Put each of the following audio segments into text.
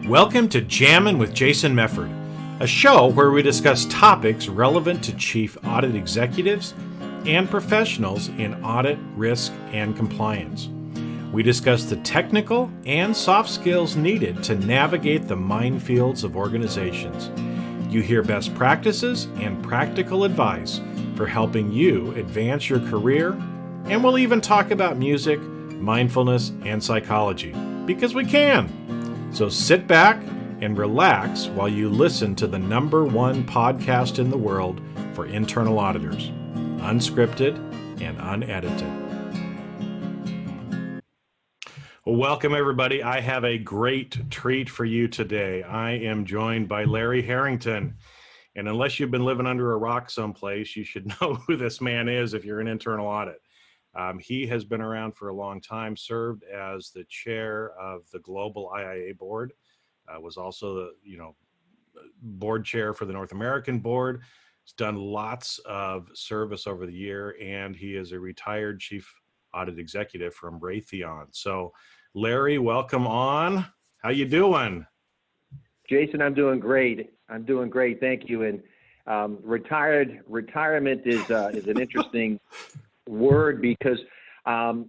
Welcome to Jammin' with Jason Mefford, a show where we discuss topics relevant to Chief Audit Executives and professionals in audit, risk, and compliance. We discuss the technical and soft skills needed to navigate the minefields of organizations. You hear best practices and practical advice for helping you advance your career, and we'll even talk about music, mindfulness, and psychology, because we can. So sit back and relax while you listen to the #1 podcast in the world for internal auditors, unscripted and unedited. Well, welcome everybody. I have a great treat for you today. I am joined by Larry Harrington. And unless you've been living under a rock someplace, you should know who this man is if you're in internal audit. He has been around for a long time, served as the chair of the global IIA board, was also the board chair for the North American board. He's done lots of service over the year, and he is a retired chief audit executive from Raytheon. So, Larry, welcome on. How you doing? Jason, I'm doing great. Thank you. And retirement is an interesting word because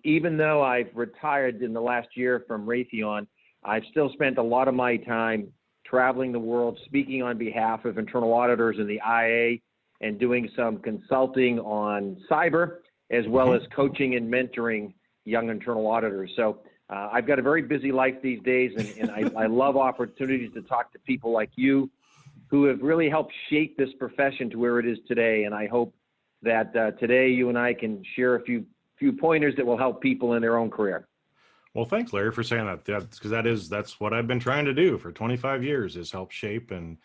even though I've retired in the last year from Raytheon, I've still spent a lot of my time traveling the world, speaking on behalf of internal auditors in the IA and doing some consulting on cyber, as well as coaching and mentoring young internal auditors. So I've got a very busy life these days, and I love opportunities to talk to people like you who have really helped shape this profession to where it is today. And I hope that today you and I can share a few pointers that will help people in their own career. Well, thanks, Larry, for saying that. Because that's what I've been trying to do for 25 years is help shape and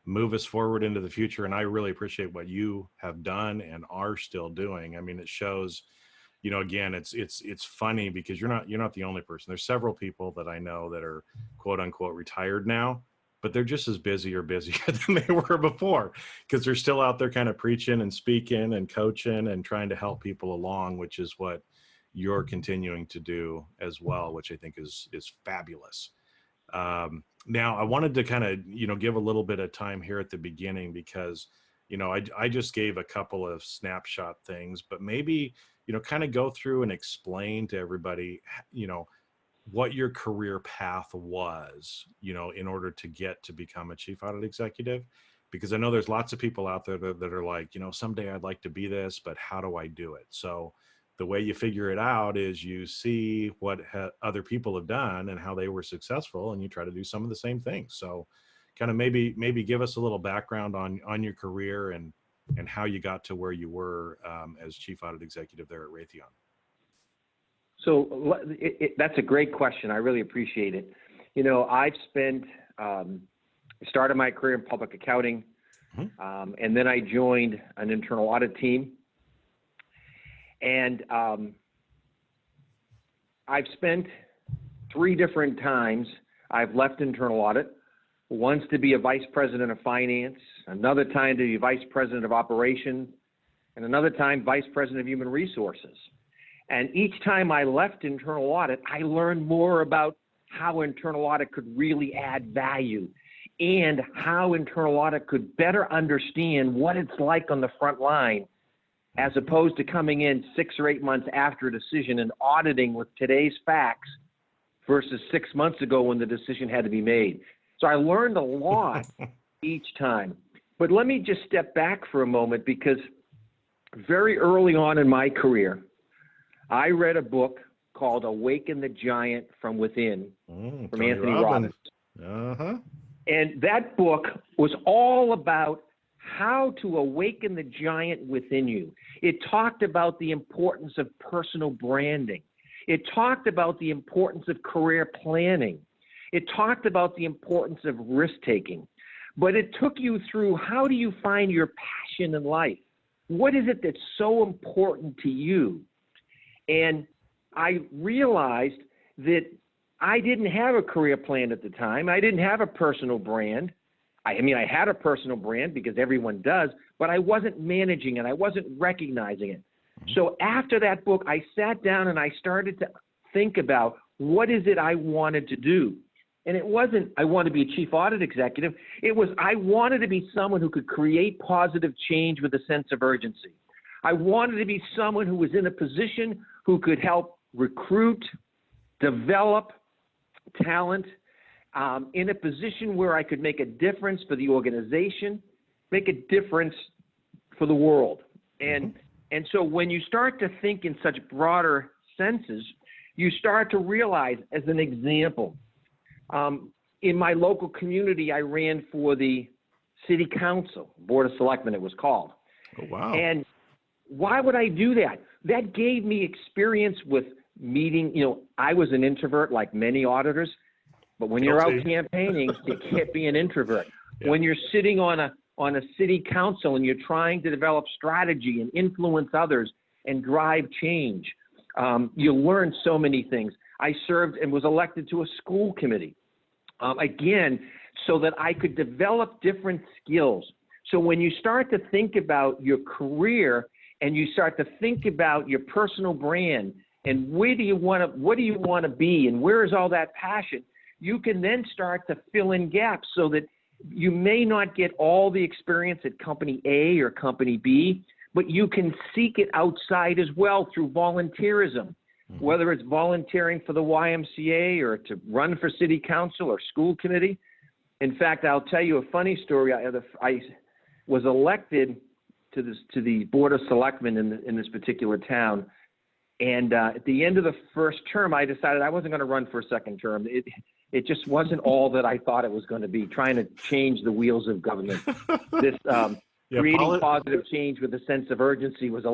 move us forward into the future. And I really appreciate what you have done and are still doing. I mean, it shows, again, it's funny because you're not the only person. There's several people that I know that are quote unquote retired now, but they're just as busy or busier than they were before because they're still out there kind of preaching and speaking and coaching and trying to help people along, which is what you're continuing to do as well, which I think is fabulous. Now, I wanted to kind of, give a little bit of time here at the beginning because, I just gave a couple of snapshot things, but maybe, kind of go through and explain to everybody, what your career path was, in order to get to become a chief audit executive, because I know there's lots of people out there that are like, someday I'd like to be this, but how do I do it? So the way you figure it out is you see what other people have done and how they were successful, and you try to do some of the same things. So kind of maybe give us a little background on your career and how you got to where you were as chief audit executive there at Raytheon. So that's a great question. I really appreciate it. I've spent, started my career in public accounting, and then I joined an internal audit team. And I've spent 3 different times, I've left internal audit, once to be a vice president of finance, another time to be vice president of operations, and another time vice president of human resources. And each time I left internal audit, I learned more about how internal audit could really add value and how internal audit could better understand what it's like on the front line, as opposed to coming in 6 or 8 months after a decision and auditing with today's facts versus 6 months ago when the decision had to be made. So I learned a lot each time. But let me just step back for a moment, because very early on in my career, I read a book called Awaken the Giant from Within from Anthony Robbins. And that book was all about how to awaken the giant within you. It talked about the importance of personal branding. It talked about the importance of career planning. It talked about the importance of risk-taking. But it took you through, how do you find your passion in life? What is it that's so important to you? And I realized that I didn't have a career plan at the time. I didn't have a personal brand. I had a personal brand because everyone does, but I wasn't managing it. I wasn't recognizing it. So after that book, I sat down and I started to think about what is it I wanted to do. And it wasn't, I want to be a chief audit executive. It was, I wanted to be someone who could create positive change with a sense of urgency. I wanted to be someone who was in a position who could help recruit, develop talent, in a position where I could make a difference for the organization, make a difference for the world. And so when you start to think in such broader senses, you start to realize, as an example, in my local community, I ran for the city council, Board of Selectmen it was called. Oh, wow. And why would I do that? That gave me experience with meeting, I was an introvert like many auditors, but when you're out campaigning, you can't be an introvert. Yeah. When you're sitting on a city council and you're trying to develop strategy and influence others and drive change, you learn so many things. I served and was elected to a school committee, again, so that I could develop different skills. So when you start to think about your career and you start to think about your personal brand and what do you want to be and where is all that passion, you can then start to fill in gaps so that you may not get all the experience at company A or company B, but you can seek it outside as well through volunteerism, whether it's volunteering for the YMCA or to run for city council or school committee. In fact, I'll tell you a funny story. I was elected to the Board of Selectmen in this particular town. And at the end of the first term, I decided I wasn't going to run for a second term. It just wasn't all that I thought it was going to be, trying to change the wheels of government. This creating positive change with a sense of urgency was a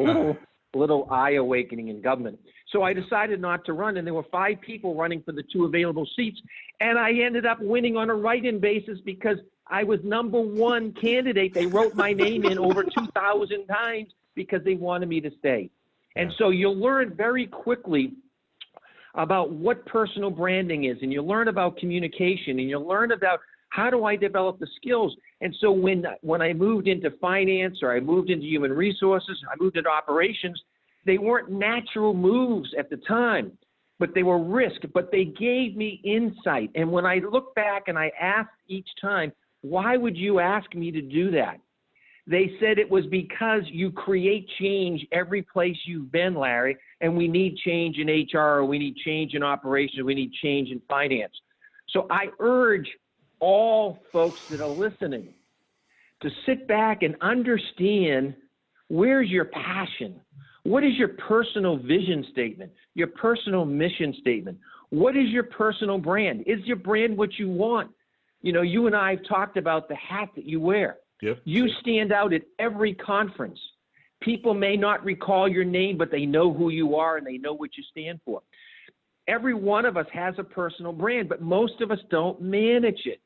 little eye-awakening in government. So I decided not to run, and there were 5 people running for the 2 available seats, and I ended up winning on a write-in basis because I was #1 candidate. They wrote my name in over 2,000 times because they wanted me to stay. And so you'll learn very quickly about what personal branding is, and you learn about communication, and you learn about how do I develop the skills. And so when I moved into finance or I moved into human resources, I moved into operations, they weren't natural moves at the time, but they were risk, but they gave me insight. And when I look back and I asked each time, why would you ask me to do that? They said it was because you create change every place you've been, Larry, and we need change in HR, or we need change in operations, we need change in finance. So I urge all folks that are listening to sit back and understand, where's your passion? What is your personal vision statement, your personal mission statement? What is your personal brand? Is your brand what you want? You and I have talked about the hat that you wear. Yep. You stand out at every conference. People may not recall your name, but they know who you are and they know what you stand for. Every one of us has a personal brand, but most of us don't manage it.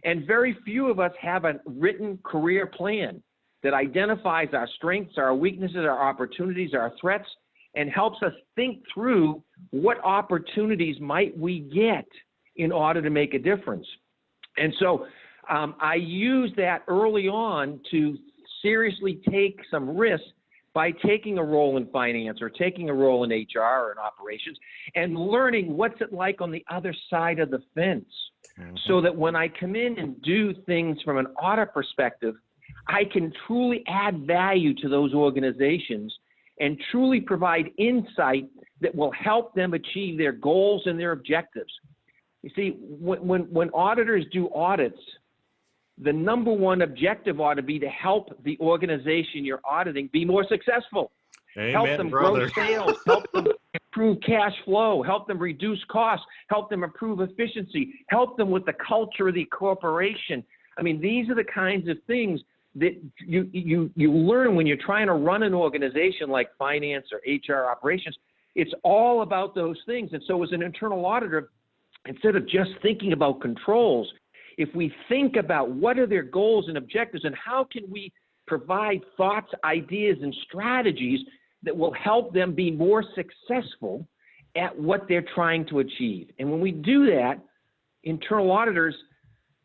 And very few of us have a written career plan that identifies our strengths, our weaknesses, our opportunities, our threats, and helps us think through what opportunities might we get in order to make a difference. And so I used that early on to seriously take some risks by taking a role in finance or taking a role in HR or in operations and learning what's it like on the other side of the fence, so that when I come in and do things from an audit perspective, I can truly add value to those organizations and truly provide insight that will help them achieve their goals and their objectives. You see, when auditors do audits, the #1 objective ought to be to help the organization you're auditing be more successful. Amen, help them brother. grow sales, help them improve cash flow, help them reduce costs, help them improve efficiency, help them with the culture of the corporation. I mean, these are the kinds of things that you learn when you're trying to run an organization like finance or HR operations. It's all about those things. And so as an internal auditor, instead of just thinking about controls, if we think about what are their goals and objectives and how can we provide thoughts, ideas, and strategies that will help them be more successful at what they're trying to achieve. And when we do that, internal auditors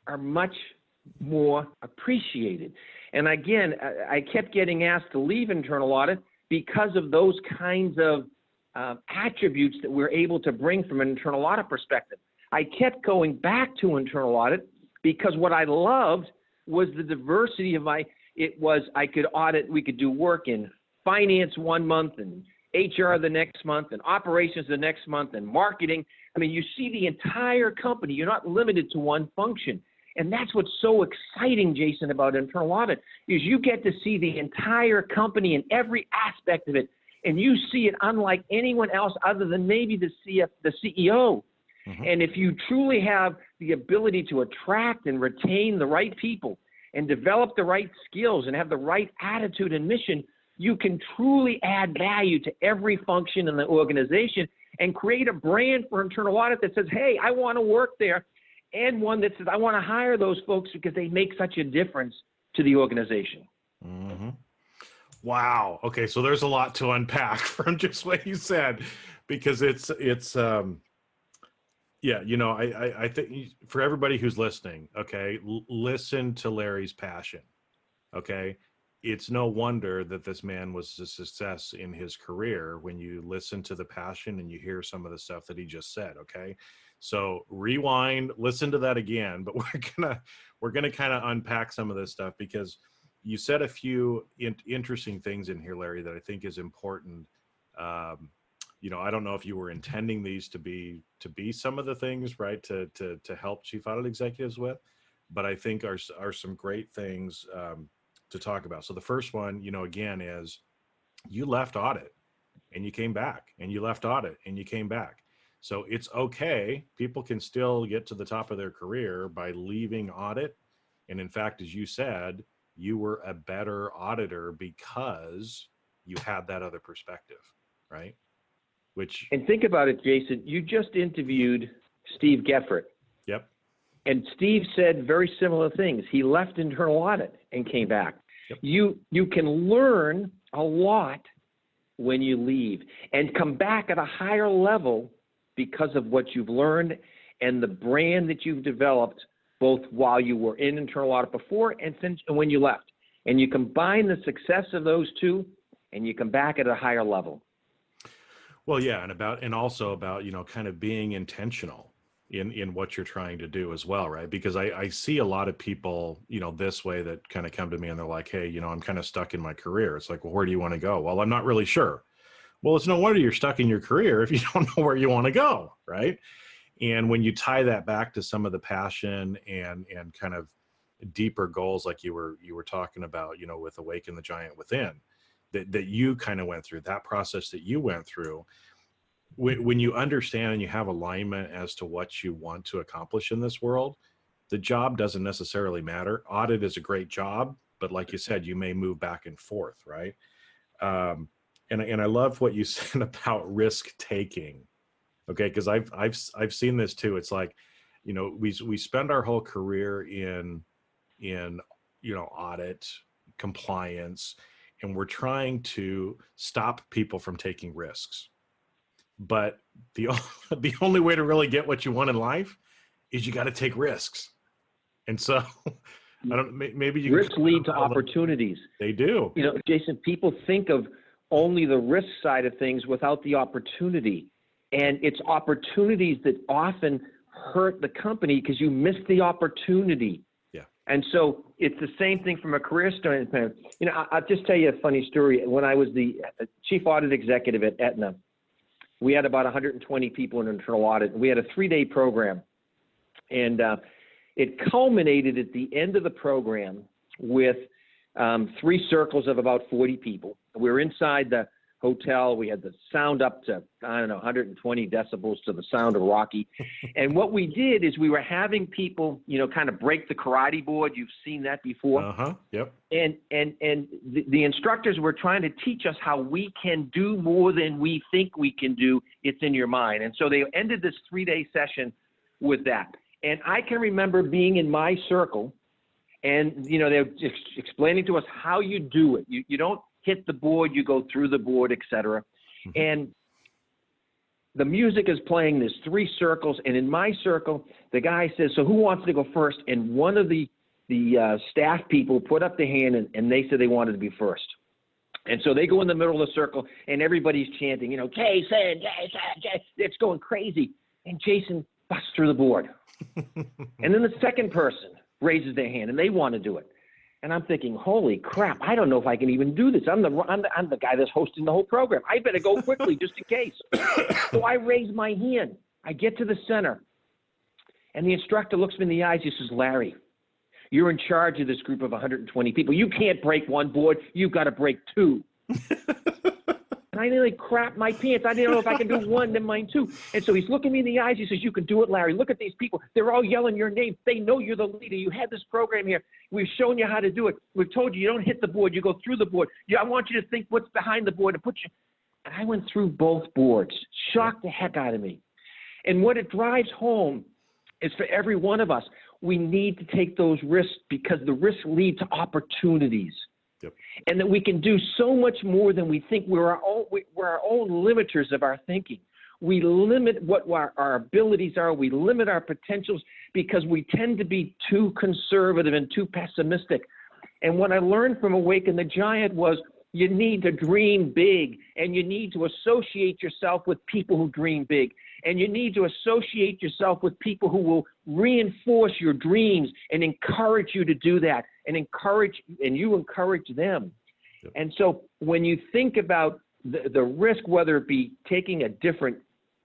are much more appreciated. And again, I kept getting asked to leave internal audit because of those kinds of attributes that we're able to bring from an internal audit perspective. I kept going back to internal audit because what I loved was the diversity of I could audit, we could do work in finance one month and HR the next month and operations the next month and marketing. I mean, you see the entire company. You're not limited to one function. And that's what's so exciting, Jason, about internal audit is you get to see the entire company and every aspect of it. And you see it unlike anyone else other than maybe the CEO. Mm-hmm. And if you truly have the ability to attract and retain the right people and develop the right skills and have the right attitude and mission, you can truly add value to every function in the organization and create a brand for internal audit that says, hey, I want to work there, and one that says, I want to hire those folks because they make such a difference to the organization. Mm-hmm. Wow. Okay. So there's a lot to unpack from just what you said, because it's yeah, you know, I think for everybody who's listening, okay, listen to Larry's passion. Okay. It's no wonder that this man was a success in his career when you listen to the passion and you hear some of the stuff that he just said. Okay. So rewind, listen to that again, but we're gonna kind of unpack some of this stuff, because you said a few interesting things in here, Larry, that I think is important. You know, I don't know if you were intending these to be some of the things, right, to help chief audit executives with, but I think are some great things to talk about. So the first one, you know, again, is you left audit and you came back, and you left audit and you came back. So it's okay. People can still get to the top of their career by leaving audit. And in fact, as you said, you were a better auditor because you had that other perspective, right? And think about it, Jason, you just interviewed Steve Geffert. Yep. And Steve said very similar things. He left internal audit and came back. Yep. You can learn a lot when you leave and come back at a higher level because of what you've learned and the brand that you've developed, both while you were in internal audit before and when you left. And you combine the success of those two, and you come back at a higher level. Well, yeah, and also about, you know, kind of being intentional in what you're trying to do as well, right? Because I see a lot of people, you know, this way that kind of come to me and they're like, hey, you know, I'm kind of stuck in my career. It's like, well, where do you want to go? Well, I'm not really sure. Well, it's no wonder you're stuck in your career if you don't know where you want to go, right? And when you tie that back to some of the passion and kind of deeper goals, like you were talking about, you know, with Awaken the Giant Within, that you kind of went through, that process that you went through, when you understand and you have alignment as to what you want to accomplish in this world, the job doesn't necessarily matter. Audit is a great job, but like you said, you may move back and forth, right? And I love what you said about risk taking. Okay, because I've seen this too. It's like, you know, we spend our whole career in you know, audit, compliance, and we're trying to stop people from taking risks. But the only way to really get what you want in life is you got to take risks. And so I don't, maybe you risks lead to opportunities. They do. You know, Jason, people think of only the risk side of things without the opportunity. And it's opportunities that often hurt the company because you miss the opportunity. Yeah. And so it's the same thing from a career standpoint. You know, I'll just tell you a funny story. When I was the Chief Audit Executive at Aetna, we had about 120 people in internal audit. We had a 3-day program. And it culminated at the end of the program with 3 circles of about 40 people. We were inside the hotel. We had the sound up to, I don't know, 120 decibels to the sound of Rocky. And what we did is we were having people, you know, kind of break the karate board. You've seen that before. Uh-huh. Yep. And the instructors were trying to teach us how we can do more than we think we can do. It's in your mind. And so they ended this 3-day session with that. And I can remember being in my circle, and, you know, they're just explaining to us how you do it. You don't hit the board, you go through the board, et cetera. Mm-hmm. And the music is playing, there's 3 circles, and in my circle, the guy says, so who wants to go first? And one of the staff people put up their hand, and they said they wanted to be first. And so they go in the middle of the circle, and everybody's chanting, you know, Jason, Jason, Jason. It's going crazy. And Jason, bust through the board. And then the second person raises their hand and they want to do it. And I'm thinking, holy crap, I don't know if I can even do this. I'm the guy that's hosting the whole program. I better go quickly just in case. So I raise my hand. I get to the center. And the instructor looks me in the eyes. He says, Larry, you're in charge of this group of 120 people. You can't break one board. You've got to break two. And I nearly crapped my pants. I didn't know if I can do one, then mine too. And so he's looking me in the eyes. He says, you can do it, Larry. Look at these people. They're all yelling your name. They know you're the leader. You had this program here. We've shown you how to do it. We've told you don't hit the board. You go through the board. I want you to think what's behind the board and put you. And I went through both boards. Shocked the heck out of me. And what it drives home is for every one of us, we need to take those risks because the risks lead to opportunities. Yep. And that we can do so much more than we think. We're our own limiters of our thinking. We limit what our abilities are. We limit our potentials because we tend to be too conservative and too pessimistic. And what I learned from Awaken the Giant was you need to dream big, and you need to associate yourself with people who dream big. And you need to associate yourself with people who will reinforce your dreams and encourage you to do that, and you encourage them. Yep. And so when you think about the risk, whether it be taking a different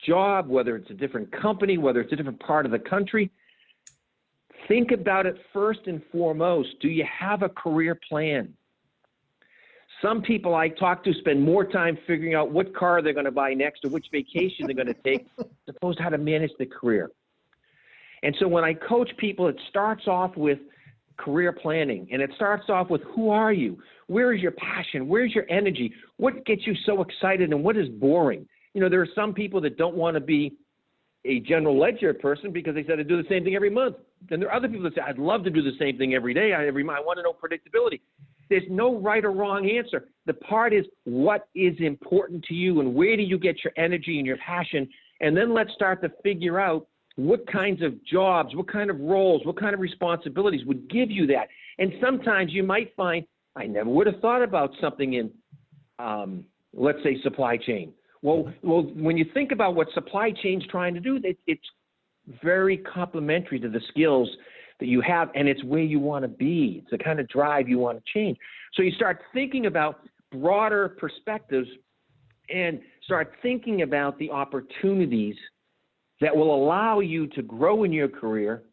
job, whether it's a different company, whether it's a different part of the country, think about it first and foremost. Do you have a career plan? Some people I talk to spend more time figuring out what car they're going to buy next or which vacation they're going to take, as opposed to how to manage the career. And so when I coach people, it starts off with career planning, and it starts off with who are you? Where is your passion? Where's your energy? What gets you so excited and what is boring? You know, there are some people that don't want to be a general ledger person because they said to do the same thing every month. Then there are other people that say, I'd love to do the same thing every day, every month. I want to know predictability. There's no right or wrong answer. The part is what is important to you and where do you get your energy and your passion? And then let's start to figure out what kinds of jobs, what kind of roles, what kind of responsibilities would give you that. And sometimes you might find, I never would have thought about something in, let's say, supply chain. Well, when you think about what supply chain's trying to do, it's very complementary to the skills that you have, and it's where you want to be. It's the kind of drive you want to change. So you start thinking about broader perspectives and start thinking about the opportunities that will allow you to grow in your career.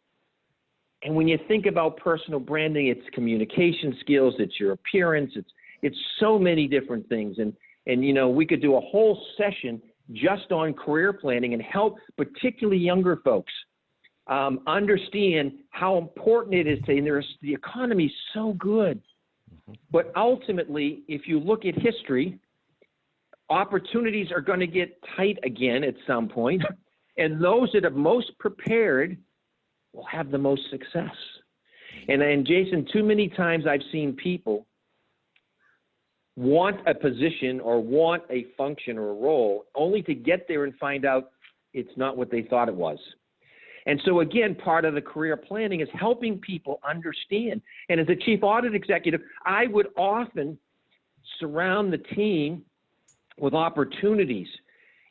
And when you think about personal branding, it's communication skills, it's your appearance, it's so many different things. And you know, we could do a whole session just on career planning and help particularly younger folks understand how important it is to, and the economy is so good. But ultimately, if you look at history, opportunities are going to get tight again at some point, and those that are most prepared will have the most success. And Jason, too many times I've seen people want a position or want a function or a role only to get there and find out it's not what they thought it was. And so again, part of the career planning is helping people understand. And as a chief audit executive, I would often surround the team with opportunities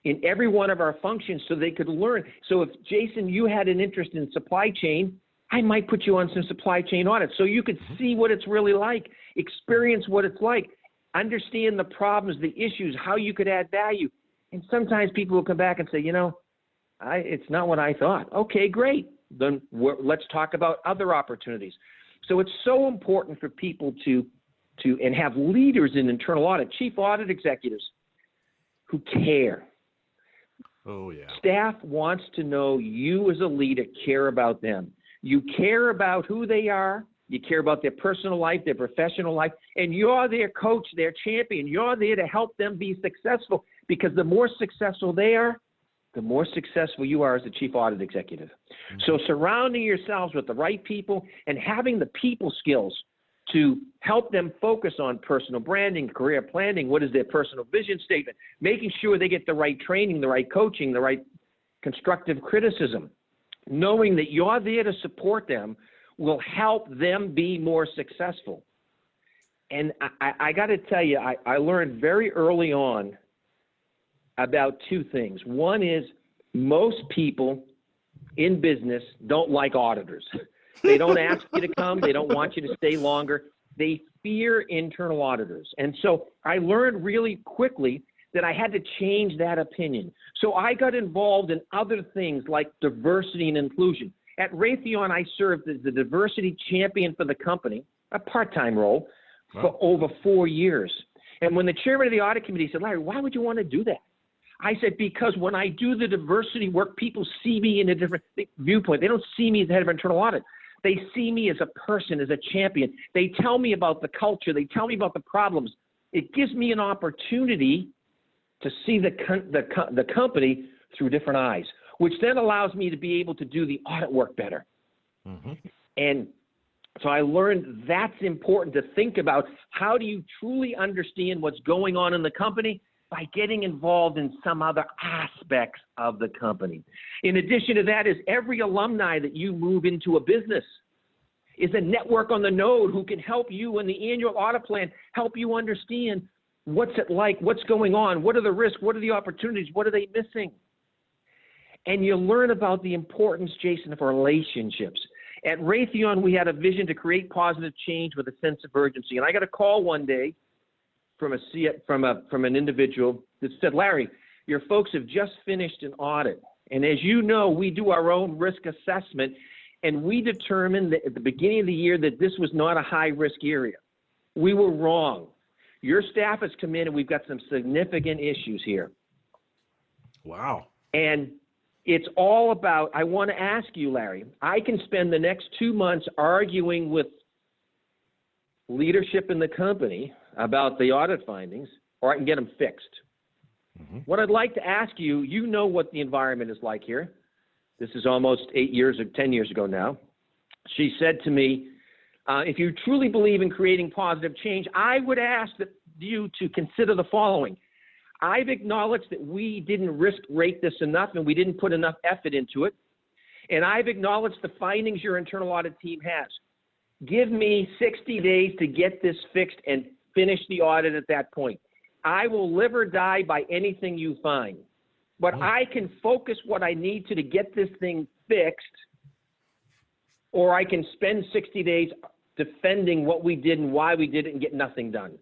in every one of our functions so they could learn. So if, Jason, you had an interest in supply chain, I might put you on some supply chain audits so you could see what it's really like, experience what it's like, understand the problems, the issues, how you could add value. And sometimes people will come back and say, you know, it's not what I thought. Okay, great. Then let's talk about other opportunities. So it's so important for people to and have leaders in internal audit, chief audit executives who care. Oh, yeah. Staff wants to know you as a leader care about them. You care about who they are. You care about their personal life, their professional life, and you're their coach, their champion. You're there to help them be successful, because the more successful they are, the more successful you are as a chief audit executive. Mm-hmm. So surrounding yourselves with the right people and having the people skills to help them focus on personal branding, career planning, what is their personal vision statement, making sure they get the right training, the right coaching, the right constructive criticism, knowing that you're there to support them will help them be more successful. And I got to tell you, I learned very early on about two things. One is most people in business don't like auditors. They don't ask you to come. They don't want you to stay longer. They fear internal auditors. And so I learned really quickly that I had to change that opinion. So I got involved in other things like diversity and inclusion. At Raytheon, I served as the diversity champion for the company, a part-time role, for over 4 years. And when the chairman of the audit committee said, Larry, why would you want to do that? I said, because when I do the diversity work, people see me in a different viewpoint. They don't see me as the head of internal audit. They see me as a person, as a champion. They tell me about the culture. They tell me about the problems. It gives me an opportunity to see the company through different eyes, which then allows me to be able to do the audit work better. Mm-hmm. And so I learned that's important to think about. How do you truly understand what's going on in the company? By getting involved in some other aspects of the company. In addition to that is every alumni that you move into a business is a network on the node who can help you in the annual audit plan, help you understand what's it like, what's going on, what are the risks, what are the opportunities, what are they missing? And you learn about the importance, Jason, of relationships. At Raytheon, we had a vision to create positive change with a sense of urgency. And I got a call one day from an individual that said, Larry, your folks have just finished an audit. And as you know, we do our own risk assessment, and we determined that at the beginning of the year that this was not a high-risk area. We were wrong. Your staff has come in, and we've got some significant issues here. Wow. And it's all about, I want to ask you, Larry, I can spend the next 2 months arguing with leadership in the company about the audit findings, or I can get them fixed. Mm-hmm. What I'd like to ask you, you know what the environment is like here. This is almost 8 years or 10 years ago now. She said to me, if you truly believe in creating positive change, I would ask you to consider the following. I've acknowledged that we didn't risk rate this enough and we didn't put enough effort into it. And I've acknowledged the findings your internal audit team has. Give me 60 days to get this fixed and finish the audit at that point. I will live or die by anything you find. But I can focus what I need to get this thing fixed, or I can spend 60 days defending what we did and why we did it and get nothing done.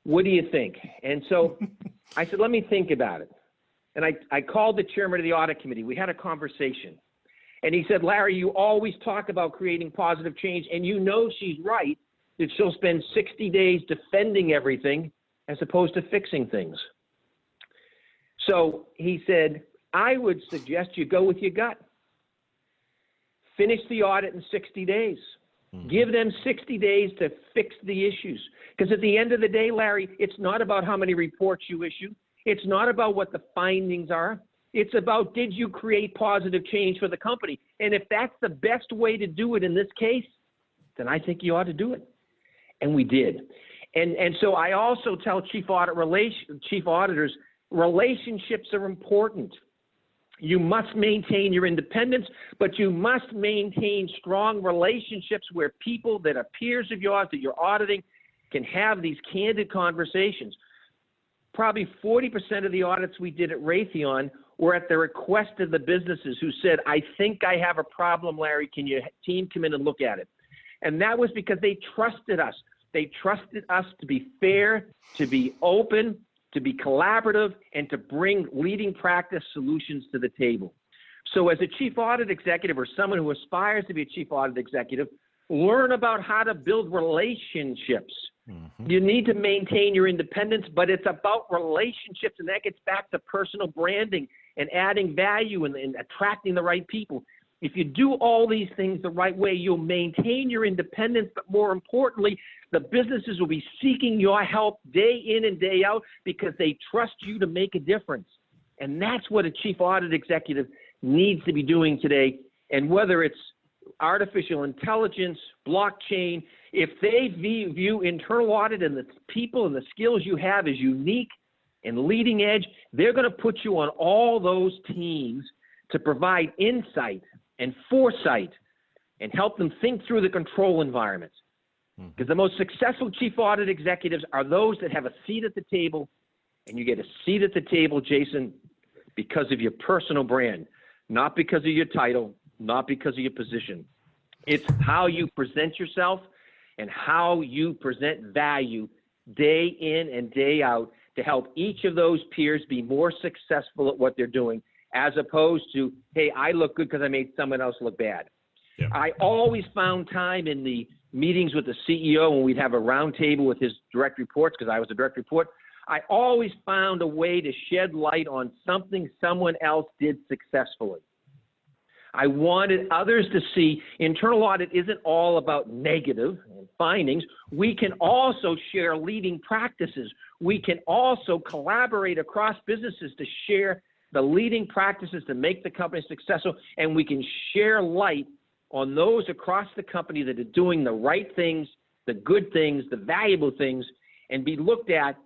What do you think? And so I said, let me think about it. And I called the chairman of the audit committee. We had a conversation. And he said, Larry, you always talk about creating positive change, and you know she's right, that she'll spend 60 days defending everything as opposed to fixing things. So he said, I would suggest you go with your gut. Finish the audit in 60 days. Mm-hmm. Give them 60 days to fix the issues. Because at the end of the day, Larry, it's not about how many reports you issue. It's not about what the findings are. It's about, did you create positive change for the company? And if that's the best way to do it in this case, then I think you ought to do it. And we did. And so I also tell chief auditors, relationships are important. You must maintain your independence, but you must maintain strong relationships where people that are peers of yours that you're auditing can have these candid conversations. Probably 40% of the audits we did at Raytheon were at the request of the businesses who said, I think I have a problem, Larry. Can your team come in and look at it? And that was because they trusted us. They trusted us to be fair, to be open, to be collaborative, and to bring leading practice solutions to the table. So as a chief audit executive or someone who aspires to be a chief audit executive, learn about how to build relationships. Mm-hmm. You need to maintain your independence, but it's about relationships, and that gets back to personal branding and adding value and attracting the right people. If you do all these things the right way, you'll maintain your independence, but more importantly, the businesses will be seeking your help day in and day out because they trust you to make a difference. And that's what a chief audit executive needs to be doing today. And whether it's artificial intelligence, blockchain, if they view internal audit and the people and the skills you have as unique and leading edge, they're going to put you on all those teams to provide insight and foresight and help them think through the control environment. Because the most successful chief audit executives are those that have a seat at the table, and you get a seat at the table, Jason, because of your personal brand, not because of your title, not because of your position. It's how you present yourself and how you present value day in and day out to help each of those peers be more successful at what they're doing, as opposed to, hey, I look good because I made someone else look bad. Yeah. I always found time in the meetings with the CEO when we'd have a round table with his direct reports, because I was a direct report. I always found a way to shed light on something someone else did successfully. I wanted others to see internal audit isn't all about negative findings. We can also share leading practices. We can also collaborate across businesses to share the leading practices to make the company successful, and we can share light on those across the company that are doing the right things, the good things, the valuable things, and be looked at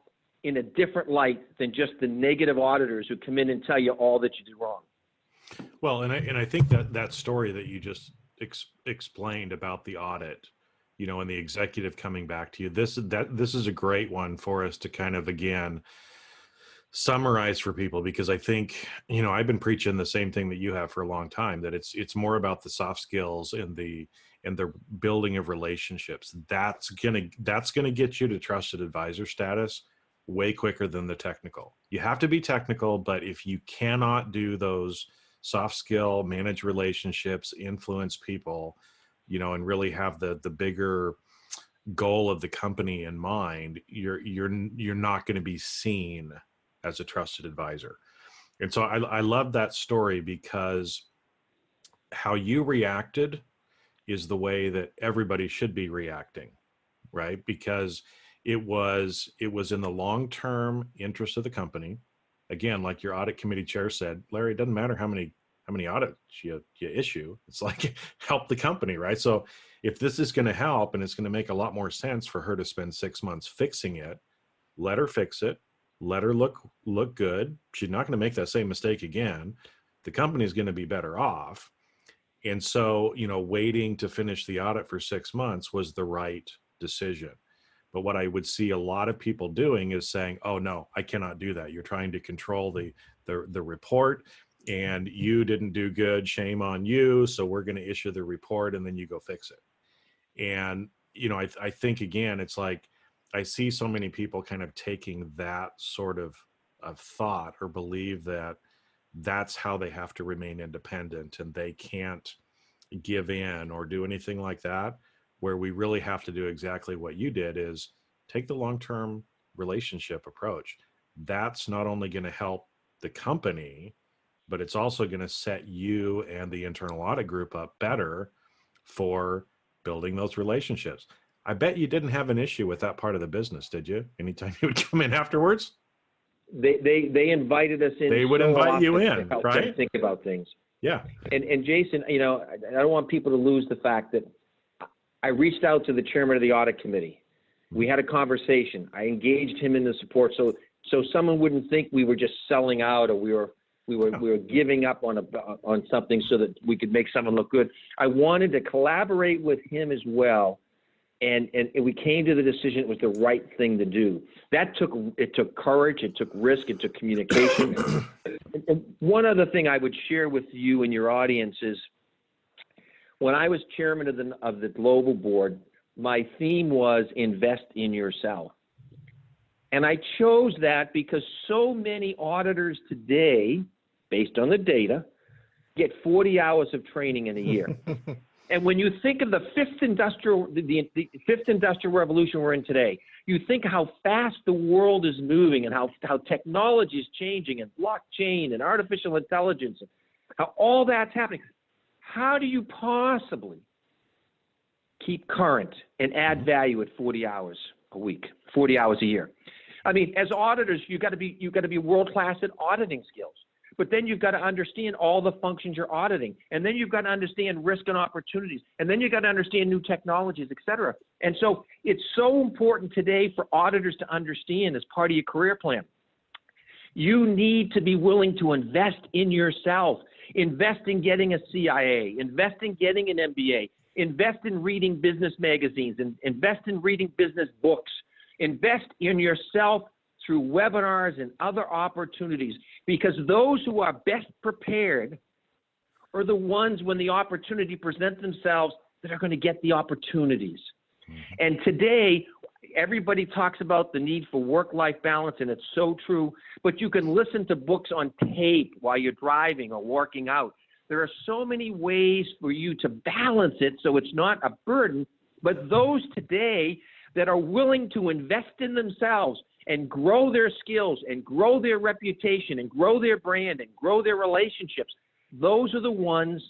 in a different light than just the negative auditors who come in and tell you all that you did wrong. Well, and I think that story that you just explained about the audit, you know, and the executive coming back to you, this is a great one for us to kind of, again, summarize for people, because I think, you know, I've been preaching the same thing that you have for a long time, that it's more about the soft skills and the building of relationships. That's gonna get you to trusted advisor status way quicker than the technical. You have to be technical, but if you cannot do those soft skill, manage relationships, influence people, you know, and really have the bigger goal of the company in mind, you're not going to be seen as a trusted advisor. And so I love that story, because how you reacted is the way that everybody should be reacting, right? Because it was in the long-term interest of the company. Again, like your audit committee chair said, Larry, it doesn't matter how many audits you issue. It's like, help the company, right? So if this is going to help, and it's going to make a lot more sense for her to spend 6 months fixing it, let her fix it. Let her look good. She's not going to make that same mistake again. The company is going to be better off. And so, you know, waiting to finish the audit for 6 months was the right decision. But what I would see a lot of people doing is saying, oh no, I cannot do that. You're trying to control the report, and you didn't do good, shame on you. So we're going to issue the report, and then you go fix it. And, you know, I think, again, it's like, I see so many people kind of taking that sort of thought, or believe that that's how they have to remain independent, and they can't give in or do anything like that, where we really have to do exactly what you did, is take the long-term relationship approach. That's not only going to help the company, but it's also going to set you and the internal audit group up better for building those relationships. I bet you didn't have an issue with that part of the business, did you? Anytime you would come in afterwards? They invited us in. They would invite you in, to help right? them think about things. Yeah. And Jason, you know, I don't want people to lose the fact that I reached out to the chairman of the audit committee. We had a conversation. I engaged him in the support, so someone wouldn't think we were just selling out, or we were giving up on something so that we could make someone look good. I wanted to collaborate with him as well, and we came to the decision it was the right thing to do. It took courage, it took risk, it took communication. And one other thing I would share with you and your audience is, when I was chairman of the global board, my theme was invest in yourself. And I chose that because so many auditors today, based on the data, get 40 hours of training in a year. And when you think of the fifth industrial revolution we're in today, you think how fast the world is moving, and how technology is changing, and blockchain and artificial intelligence, and how all that's happening. How do you possibly keep current and add value at 40 hours a week, 40 hours a year? I mean, as auditors, you've got to be world-class at auditing skills. But then you've got to understand all the functions you're auditing. And then you've got to understand risk and opportunities. And then you've got to understand new technologies, et cetera. And so it's so important today for auditors to understand, as part of your career plan, you need to be willing to invest in yourself. Invest in getting a CIA, invest in getting an MBA, invest in reading business magazines, and invest in reading business books. Invest in yourself through webinars and other opportunities, because those who are best prepared are the ones when the opportunity presents themselves that are going to get the opportunities. Mm-hmm. And today, everybody talks about the need for work-life balance, and it's so true, but you can listen to books on tape while you're driving or working out. There are so many ways for you to balance it so it's not a burden, but those today that are willing to invest in themselves and grow their skills and grow their reputation and grow their brand and grow their relationships, those are the ones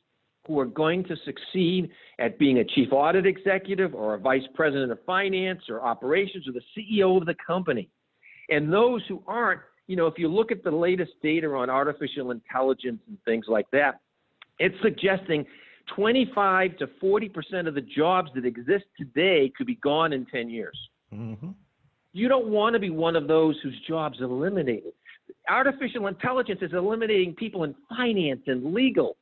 who are going to succeed at being a chief audit executive or a vice president of finance or operations or the CEO of the company. And those who aren't, you know, if you look at the latest data on artificial intelligence and things like that, it's suggesting 25 to 40% of the jobs that exist today could be gone in 10 years. Mm-hmm. You don't want to be one of those whose jobs are eliminated. Artificial intelligence is eliminating people in finance and legal.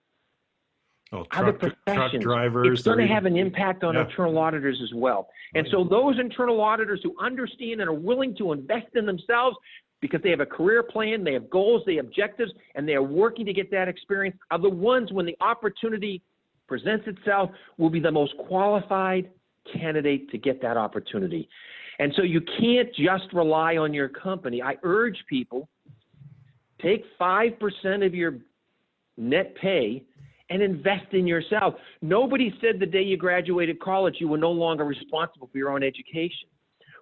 Other professions. Truck drivers. It's going to have an impact on internal auditors as well. And so those internal auditors who understand and are willing to invest in themselves because they have a career plan, they have goals, they have objectives, and they are working to get that experience are the ones when the opportunity presents itself will be the most qualified candidate to get that opportunity. And so you can't just rely on your company. I urge people, take 5% of your net pay and invest in yourself. Nobody said the day you graduated college you were no longer responsible for your own education.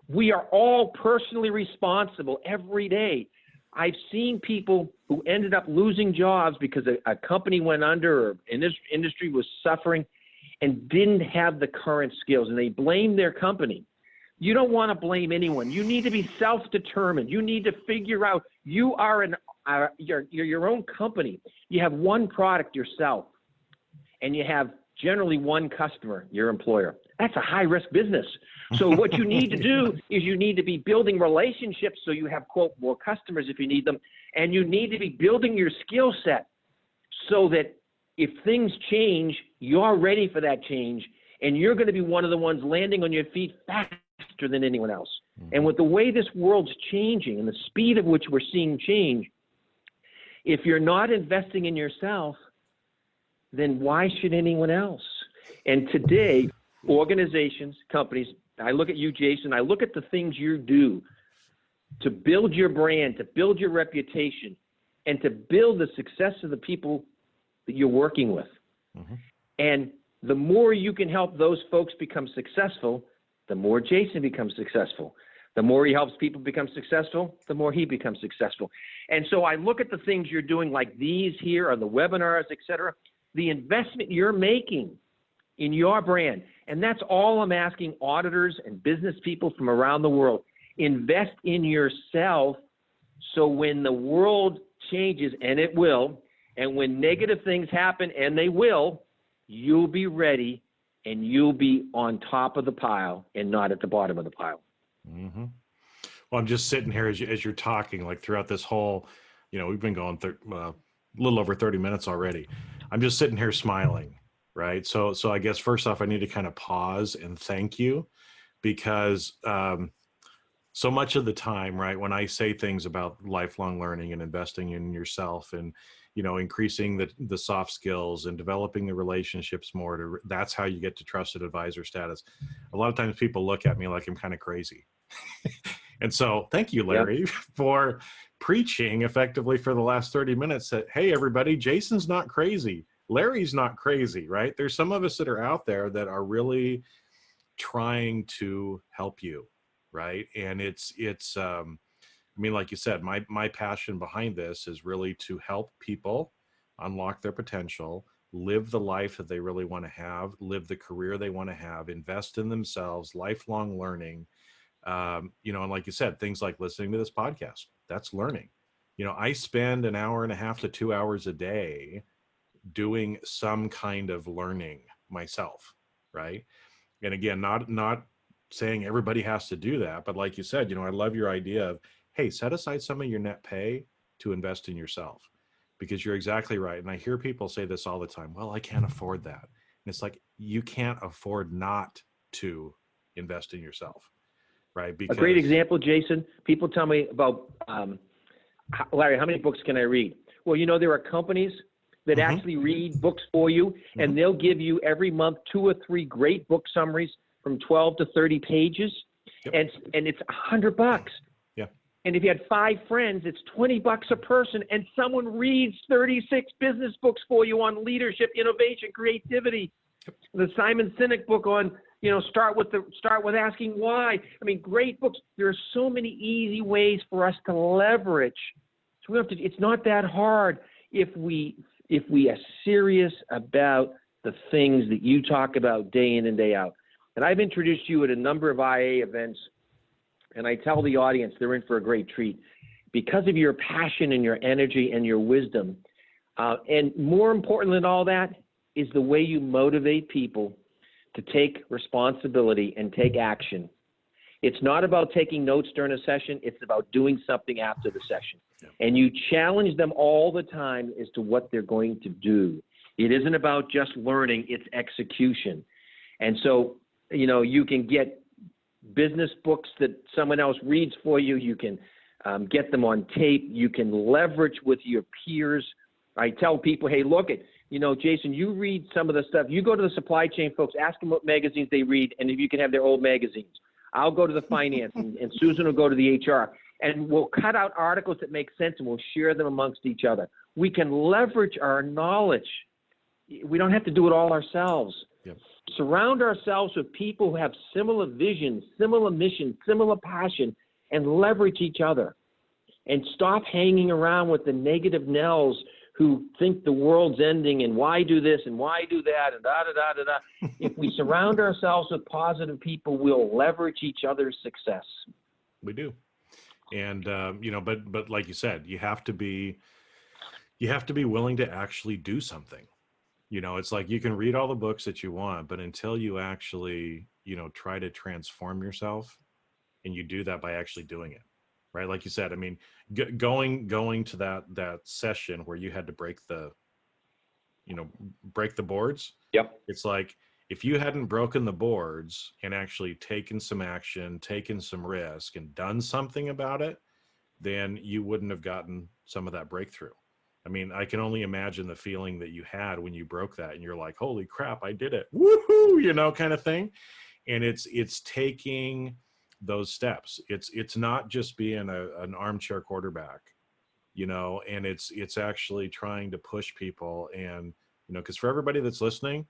We are all personally responsible every day. I've seen people who ended up losing jobs because a company went under or industry was suffering and didn't have the current skills, and they blamed their company. You don't want to blame anyone. You need to be self-determined. You need to figure out you are you're your own company. You have one product yourself, and you have generally one customer, your employer. That's a high-risk business. So what you need to do is you need to be building relationships so you have, quote, more customers if you need them, and you need to be building your skill set so that if things change, you're ready for that change, and you're going to be one of the ones landing on your feet faster than anyone else. Mm-hmm. And with the way this world's changing and the speed of which we're seeing change, if you're not investing in yourself, then why should anyone else? And today, organizations, companies, I look at you, Jason, I look at the things you do to build your brand, to build your reputation, and to build the success of the people that you're working with. Mm-hmm. And the more you can help those folks become successful, the more Jason becomes successful. The more he helps people become successful, the more he becomes successful. And so I look at the things you're doing like these here or the webinars, et cetera, the investment you're making in your brand. And that's all I'm asking auditors and business people from around the world. Invest in yourself so when the world changes, and it will, and when negative things happen, and they will, you'll be ready and you'll be on top of the pile and not at the bottom of the pile. Mm-hmm. Well, I'm just sitting here as you're talking, like throughout this whole, you know, we've been going a little over 30 minutes already. I'm just sitting here smiling, right? So I guess first off, I need to kind of pause and thank you because so much of the time, right, when I say things about lifelong learning and investing in yourself and, you know, increasing the soft skills and developing the relationships more, that's how you get to trusted advisor status. A lot of times people look at me like I'm kind of crazy. And so thank you, Larry, for preaching effectively for the last 30 minutes that, hey, everybody, Jason's not crazy. Larry's not crazy, right? There's some of us that are out there that are really trying to help you, right? And it's I mean, like you said, my passion behind this is really to help people unlock their potential, live the life that they really want to have, live the career they want to have, invest in themselves, lifelong learning. You know, and like you said, things like listening to this podcast, that's learning. You know, I spend an hour and a half to 2 hours a day doing some kind of learning myself, right? And again, not saying everybody has to do that, but like you said, you know, I love your idea of, hey, set aside some of your net pay to invest in yourself, because you're exactly right. And I hear people say this all the time, well, I can't afford that. And it's like, you can't afford not to invest in yourself. Right. Because... A great example, Jason. People tell me about, Larry, how many books can I read? Well, you know, there are companies that actually read books for you, and they'll give you every month 2 or 3 great book summaries from 12 to 30 pages, and it's $100. Yeah. And if you had 5 friends, it's $20 a person, and someone reads 36 business books for you on leadership, innovation, creativity. The Simon Sinek book on, start with asking why. I mean, great books. There are so many easy ways for us to leverage. So we have to. It's not that hard if we are serious about the things that you talk about day in and day out. And I've introduced you at a number of IA events, and I tell the audience they're in for a great treat because of your passion and your energy and your wisdom. And more important than all that is the way you motivate people to take responsibility and take action. It's not about taking notes during a session. It's about doing something after the session. Yeah. And you challenge them all the time as to what they're going to do. It isn't about just learning, it's execution. And so, you can get business books that someone else reads for you. You can get them on tape. You can leverage with your peers. I tell people, hey, look at, Jason, you read some of the stuff. You go to the supply chain folks, ask them what magazines they read, and if you can have their old magazines. I'll go to the finance, and Susan will go to the HR. And we'll cut out articles that make sense, and we'll share them amongst each other. We can leverage our knowledge. We don't have to do it all ourselves. Yep. Surround ourselves with people who have similar visions, similar missions, similar passion, and leverage each other. And stop hanging around with the negative Nells who think the world's ending and why do this and why do that and da-da-da-da-da. If we surround ourselves with positive people, we'll leverage each other's success. We do. And, but like you said, you have to be willing to actually do something. It's like you can read all the books that you want, but until you actually, try to transform yourself, and you do that by actually doing it, right? Like you said, I mean, going to that session where you had to break the boards. Yep. It's like, if you hadn't broken the boards and actually taken some action, taken some risk, and done something about it, then you wouldn't have gotten some of that breakthrough. I mean, I can only imagine the feeling that you had when you broke that and you're like, holy crap, I did it. Woohoo, kind of thing. And it's taking those steps. It's not just being an armchair quarterback, and it's actually trying to push people. And, because for everybody that's listening,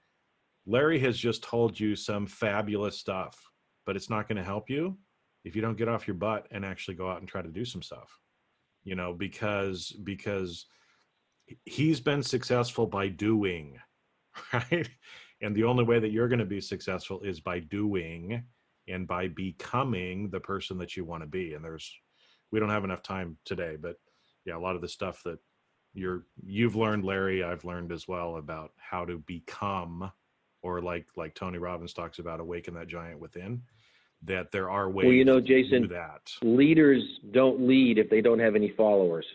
Larry has just told you some fabulous stuff, but it's not going to help you if you don't get off your butt and actually go out and try to do some stuff, because he's been successful by doing, right? And the only way that you're going to be successful is by doing and by becoming the person that you want to be. And we don't have enough time today, but yeah, a lot of the stuff that you've learned, Larry, I've learned as well about how to become, or like Tony Robbins talks about, awaken that giant within, that there are ways Jason, to do that. Leaders don't lead if they don't have any followers.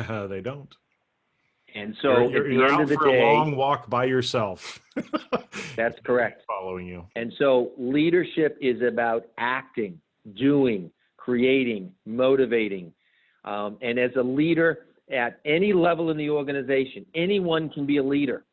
They don't. And so you're out for a long walk by yourself. That's correct. Following you. And so leadership is about acting, doing, creating, motivating. And as a leader at any level in the organization, anyone can be a leader.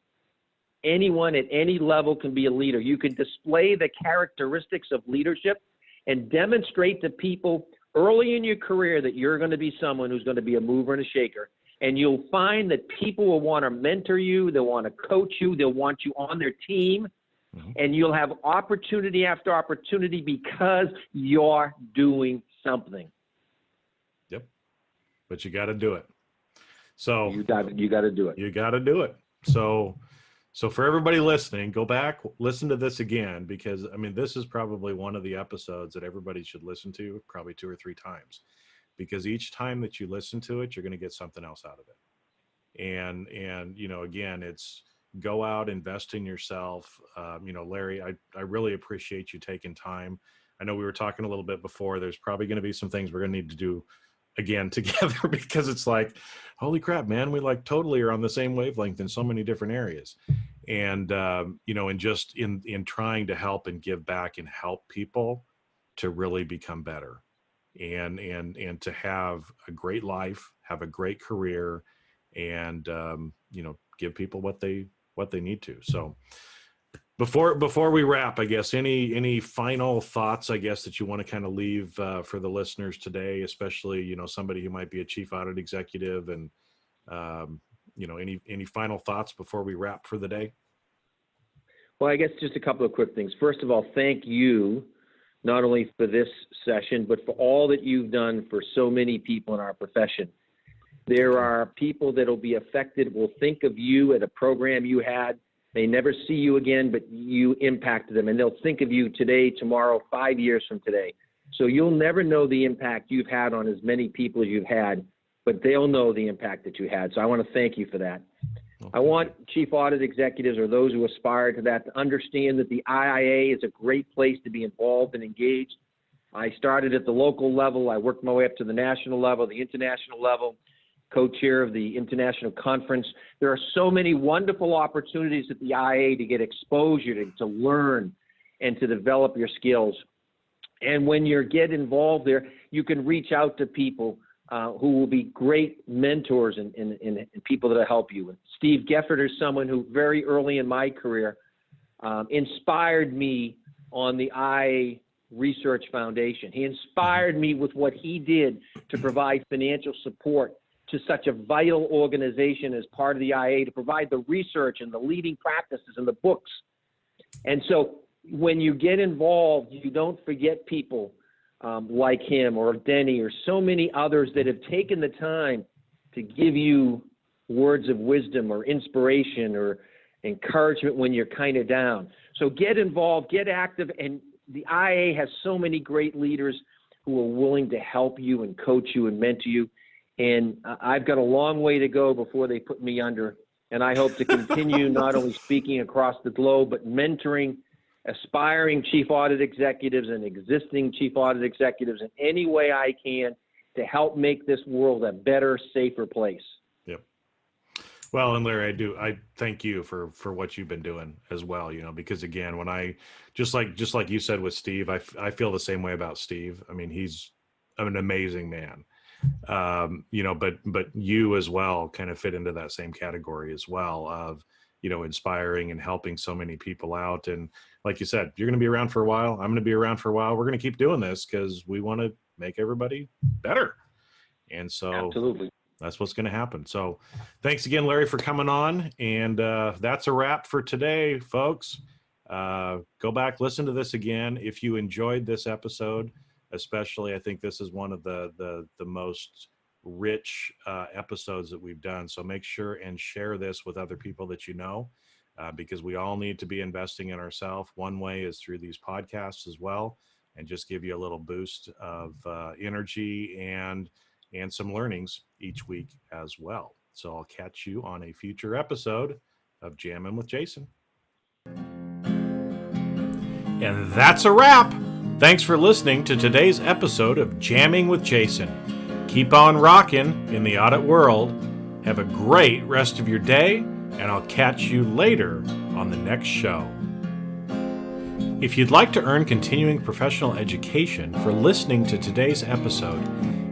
Anyone at any level can be a leader. You can display the characteristics of leadership and demonstrate to people early in your career that you're going to be someone who's going to be a mover and a shaker. And you'll find that people will want to mentor you. They'll want to coach you. They'll want you on their team. Mm-hmm. And you'll have opportunity after opportunity because you're doing something. Yep. But you got to do it. So you got to do it. You got to do it. So for everybody listening, go back, listen to this again, because I mean, this is probably one of the episodes that everybody should listen to probably 2 or 3 times. Because each time that you listen to it, you're going to get something else out of it. And again, it's go out, invest in yourself. Larry, I really appreciate you taking time. I know we were talking a little bit before. There's probably going to be some things we're going to need to do again together, because it's like, holy crap, man, we like totally are on the same wavelength in so many different areas. And, and just in trying to help and give back and help people to really become better. And to have a great life, have a great career, and give people what they need to. So before we wrap, I guess any final thoughts, I guess, that you want to kind of leave for the listeners today, especially somebody who might be a chief audit executive, and any final thoughts before we wrap for the day? Well, I guess just a couple of quick things. First of all, thank you not only for this session, but for all that you've done for so many people in our profession. There are people that will be affected, will think of you at a program you had. They never see you again, but you impacted them, and they'll think of you today, tomorrow, 5 years from today. So you'll never know the impact you've had on as many people as you've had, but they'll know the impact that you had. So I want to thank you for that. I want chief audit executives, or those who aspire to that, to understand that the IIA is a great place to be involved and engaged. I started at the local level. I worked my way up to the national level, the international level, co-chair of the international conference. There are so many wonderful opportunities at the IIA to get exposure, to learn, and to develop your skills. And when you get involved there, you can reach out to people who will be great mentors and people that will help you. And Steve Mefford is someone who very early in my career inspired me on the IA Research Foundation. He inspired me with what he did to provide financial support to such a vital organization as part of the IA, to provide the research and the leading practices and the books. And so when you get involved, you don't forget people like him or Denny or so many others that have taken the time to give you words of wisdom or inspiration or encouragement when you're kind of down. So get involved, get active, and the IA has so many great leaders who are willing to help you and coach you and mentor you. And I've got a long way to go before they put me under. And I hope to continue not only speaking across the globe, but mentoring aspiring chief audit executives and existing chief audit executives in any way I can to help make this world a better, safer place. Yep. Well, and Larry, I thank you for what you've been doing as well, because again, when I, just like you said with Steve, I feel the same way about Steve. I mean, he's an amazing man. But you as well kind of fit into that same category as well of, inspiring and helping so many people out. And like you said, you're going to be around for a while. I'm going to be around for a while. We're going to keep doing this because we want to make everybody better. And so absolutely, that's what's going to happen. So thanks again, Larry, for coming on. And that's a wrap for today, folks. Go back, listen to this again. If you enjoyed this episode, especially, I think this is one of the most rich episodes that we've done. So make sure and share this with other people that because we all need to be investing in ourselves. One way is through these podcasts as well, and just give you a little boost of energy and some learnings each week as well. So I'll catch you on a future episode of Jammin' with Jason. And that's a wrap. Thanks for listening to today's episode of Jamming with Jason. Keep on rocking in the audit world. Have a great rest of your day, and I'll catch you later on the next show. If you'd like to earn continuing professional education for listening to today's episode,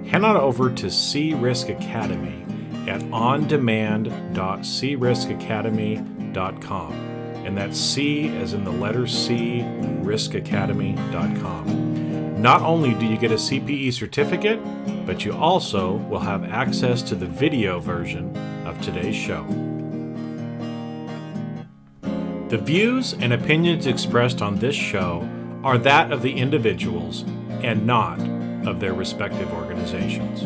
head on over to C-Risk Academy at ondemand.criskacademy.com. And that's C as in the letter C, riskacademy.com. Not only do you get a CPE certificate, but you also will have access to the video version of today's show. The views and opinions expressed on this show are that of the individuals and not of their respective organizations.